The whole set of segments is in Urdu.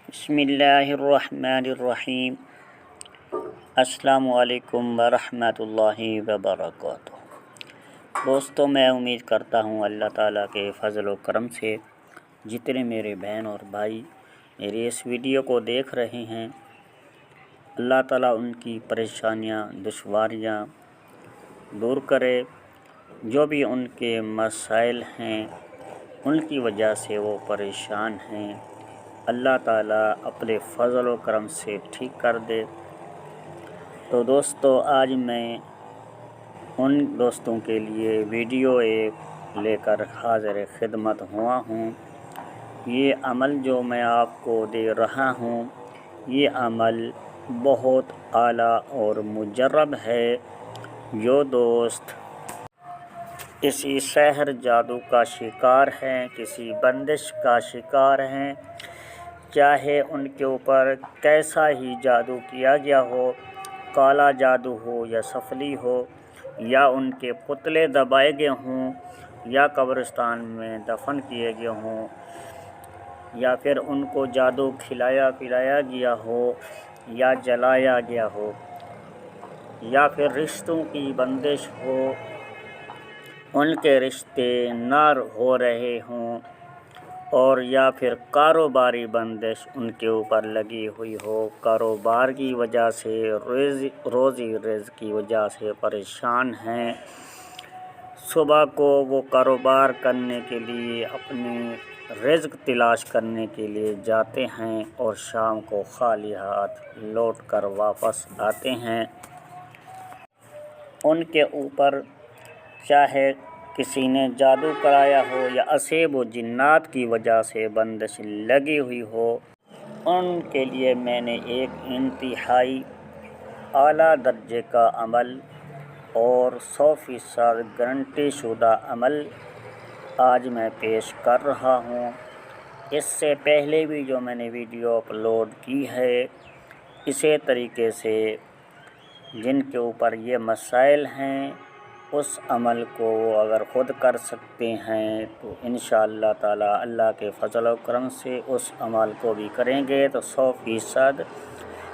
بسم اللہ الرحمن الرحیم۔ السلام علیکم ورحمۃ اللہ وبرکاتہ۔ دوستو، میں امید کرتا ہوں اللہ تعالیٰ کے فضل و کرم سے جتنے میرے بہن اور بھائی میری اس ویڈیو کو دیکھ رہے ہیں، اللہ تعالیٰ ان کی پریشانیاں دشواریاں دور کرے۔ جو بھی ان کے مسائل ہیں، ان کی وجہ سے وہ پریشان ہیں، اللہ تعالیٰ اپنے فضل و کرم سے ٹھیک کر دے۔ تو دوستو، آج میں ان دوستوں کے لیے ویڈیو ایک لے کر حاضر خدمت ہوا ہوں۔ یہ عمل جو میں آپ کو دے رہا ہوں، یہ عمل بہت اعلیٰ اور مجرب ہے۔ جو دوست کسی سحر جادو کا شکار ہیں، کسی بندش کا شکار ہیں، چاہے ان کے اوپر کیسا ہی جادو کیا گیا ہو، کالا جادو ہو یا سفلی ہو، یا ان کے پتلے دبائے گئے ہوں، یا قبرستان میں دفن کیے گئے ہوں، یا پھر ان کو جادو کھلایا پلایا گیا ہو یا جلایا گیا ہو، یا پھر رشتوں کی بندش ہو، ان کے رشتے نہ ہو رہے ہوں، اور یا پھر کاروباری بندش ان کے اوپر لگی ہوئی ہو، کاروبار کی وجہ سے روزی رزق کی وجہ سے پریشان ہیں۔ صبح کو وہ کاروبار کرنے کے لیے، اپنی رزق تلاش کرنے کے لیے جاتے ہیں اور شام کو خالی ہاتھ لوٹ کر واپس آتے ہیں۔ ان کے اوپر چاہے کسی نے جادو کرایا ہو یا اسیب و جنات کی وجہ سے بندش لگی ہوئی ہو، ان کے لیے میں نے ایک انتہائی اعلیٰ درجے کا عمل اور 100% گارنٹی شدہ عمل آج میں پیش کر رہا ہوں۔ اس سے پہلے بھی جو میں نے ویڈیو اپلوڈ کی ہے، اسی طریقے سے جن کے اوپر یہ مسائل ہیں، اس عمل کو وہ اگر خود کر سکتے ہیں تو انشاءاللہ تعالی اللہ کے فضل و کرم سے اس عمل کو بھی کریں گے تو 100%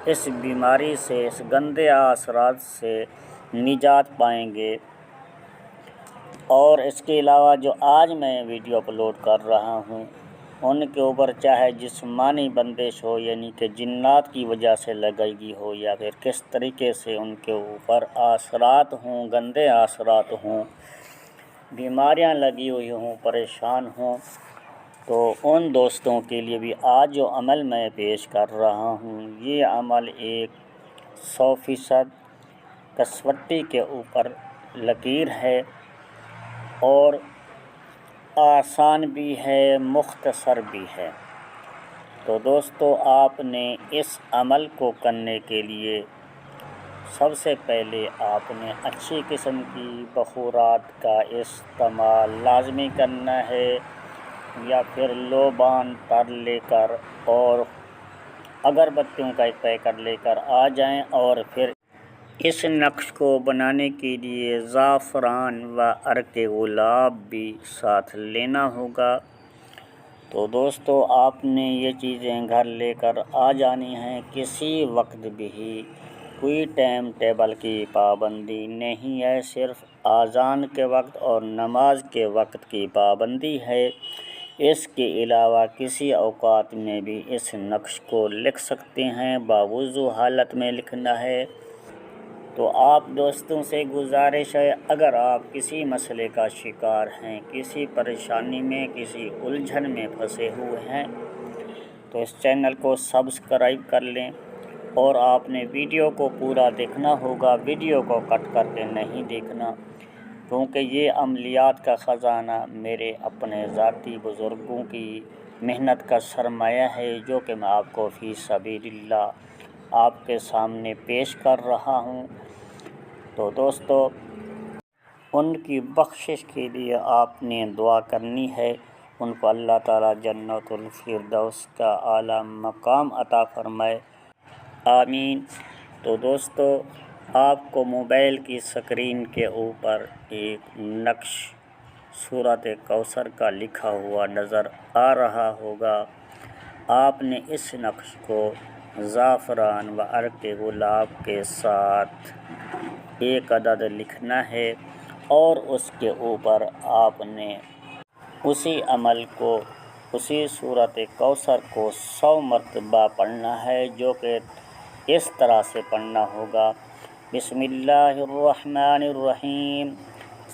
اس بیماری سے، اس گندے اثرات سے نجات پائیں گے۔ اور اس کے علاوہ جو آج میں ویڈیو اپلوڈ کر رہا ہوں، ان کے اوپر چاہے جسمانی بندش ہو، یعنی کہ جنات کی وجہ سے لگی ہو، یا پھر کس طریقے سے ان کے اوپر اثرات ہوں، گندے اثرات ہوں، بیماریاں لگی ہوئی ہوں، پریشان ہوں، تو ان دوستوں کے لیے بھی آج جو عمل میں پیش کر رہا ہوں، یہ عمل ایک 100% کسوٹی کے اوپر لکیر ہے، اور آسان بھی ہے، مختصر بھی ہے۔ تو دوستو، آپ نے اس عمل کو کرنے کے لیے سب سے پہلے آپ نے اچھی قسم کی بخورات کا استعمال لازمی کرنا ہے، یا پھر لوبان تر لے کر اور اگربتیوں کا ایک پیکٹ لے کر آ جائیں، اور پھر اس نقش کو بنانے کے لیے زعفران و عرق گلاب بھی ساتھ لینا ہوگا۔ تو دوستو، آپ نے یہ چیزیں گھر لے کر آ جانی ہیں۔ کسی وقت بھی کوئی ٹائم ٹیبل کی پابندی نہیں ہے، صرف اذان کے وقت اور نماز کے وقت کی پابندی ہے۔ اس کے علاوہ کسی اوقات میں بھی اس نقش کو لکھ سکتے ہیں، باوضو حالت میں لکھنا ہے۔ تو آپ دوستوں سے گزارش ہے، اگر آپ کسی مسئلے کا شکار ہیں، کسی پریشانی میں، کسی الجھن میں پھنسے ہوئے ہیں، تو اس چینل کو سبسکرائب کر لیں، اور آپ نے ویڈیو کو پورا دیکھنا ہوگا، ویڈیو کو کٹ کر کے نہیں دیکھنا، کیونکہ یہ عملیات کا خزانہ میرے اپنے ذاتی بزرگوں کی محنت کا سرمایہ ہے، جو کہ میں آپ کو فی سبیل اللہ آپ کے سامنے پیش کر رہا ہوں۔ تو دوستو، ان کی بخشش کے لیے آپ نے دعا کرنی ہے، ان کو اللہ تعالیٰ جنت الفردوس کا اعلیٰ مقام عطا فرمائے، آمین۔ تو دوستو، آپ کو موبائل کی سکرین کے اوپر ایک نقش سورۃ کوثر کا لکھا ہوا نظر آ رہا ہوگا۔ آپ نے اس نقش کو زعفران و عرق گلاب کے ساتھ 1 عدد لکھنا ہے اور اس کے اوپر آپ نے اسی عمل کو، اسی سورۃ کوثر کو 100 مرتبہ پڑھنا ہے، جو کہ اس طرح سے پڑھنا ہوگا: بسم اللہ الرحمن الرحیم،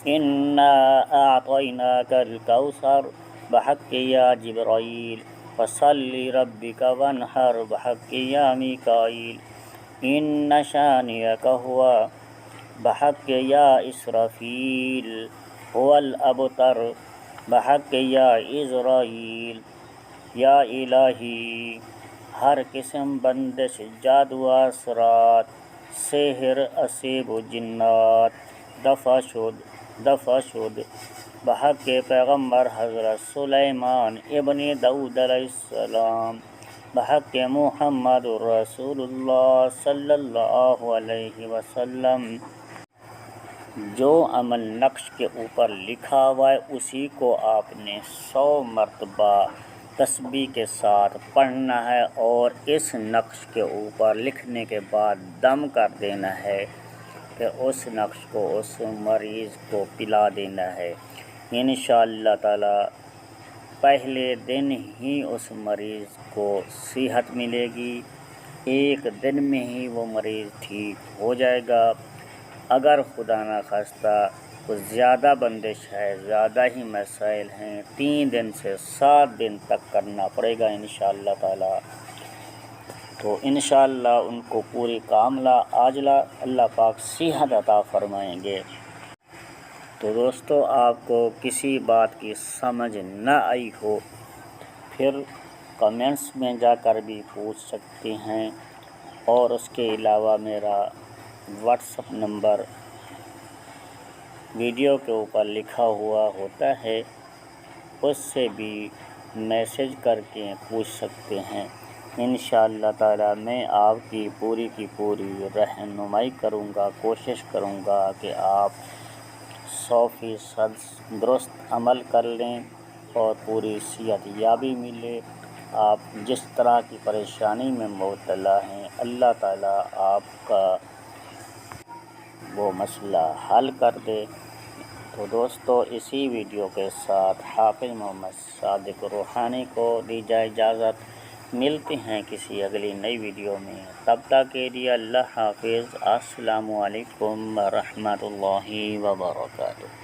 انا اعطیناک الکوثر بحق یا جبرائیل فصل لربک وانحر بحق یا میکائیل ان شانئک هو بحق یا اسرافیل هو الابتر بحق یا عزرائیل۔ یا الہی، ہر قسم بندش، جادو، اثرات، سحر، اسیب و جنات دفع شد بحق پیغمبر حضرت سلیمان ابن داؤد علیہ السلام، بحق محمد رسول اللہ صلی اللہ علیہ وسلم۔ جو عمل نقش کے اوپر لکھا ہوا ہے اسی کو آپ نے 100 مرتبہ تسبیح کے ساتھ پڑھنا ہے، اور اس نقش کے اوپر لکھنے کے بعد دم کر دینا ہے، پھر اس نقش کو اس مریض کو پلا دینا ہے۔ انشاءاللہ تعالی پہلے دن ہی اس مریض کو صحت ملے گی، 1 دن میں ہی وہ مریض ٹھیک ہو جائے گا۔ اگر خدا نخواستہ کچھ زیادہ بندش ہے، زیادہ ہی مسائل ہیں، 3 دن سے 7 دن تک کرنا پڑے گا انشاءاللہ تعالی۔ تو انشاءاللہ ان کو پوری کاملہ عاجلہ اللہ پاک صحت عطا فرمائیں گے۔ تو دوستو، آپ کو کسی بات کی سمجھ نہ آئی ہو پھر کمنٹس میں جا کر بھی پوچھ سکتے ہیں، اور اس کے علاوہ میرا واٹس اپ نمبر ویڈیو کے اوپر لکھا ہوا ہوتا ہے، اس سے بھی میسج کر کے پوچھ سکتے ہیں۔ انشاءاللہ تعالی میں آپ کی پوری رہنمائی کروں گا، کوشش کروں گا کہ آپ 100% درست عمل کر لیں اور پوری صحت یابی ملے۔ آپ جس طرح کی پریشانی میں مبتلا ہیں، اللہ تعالی آپ کا وہ مسئلہ حل کر دے۔ تو دوستو، اسی ویڈیو کے ساتھ حافظ محمد صادق روحانی کو دیجیے اجازت۔ ملتے ہیں کسی اگلی نئی ویڈیو میں، تب تک کے لیے اللہ حافظ۔ السلام علیکم ورحمۃ اللہ وبرکاتہ۔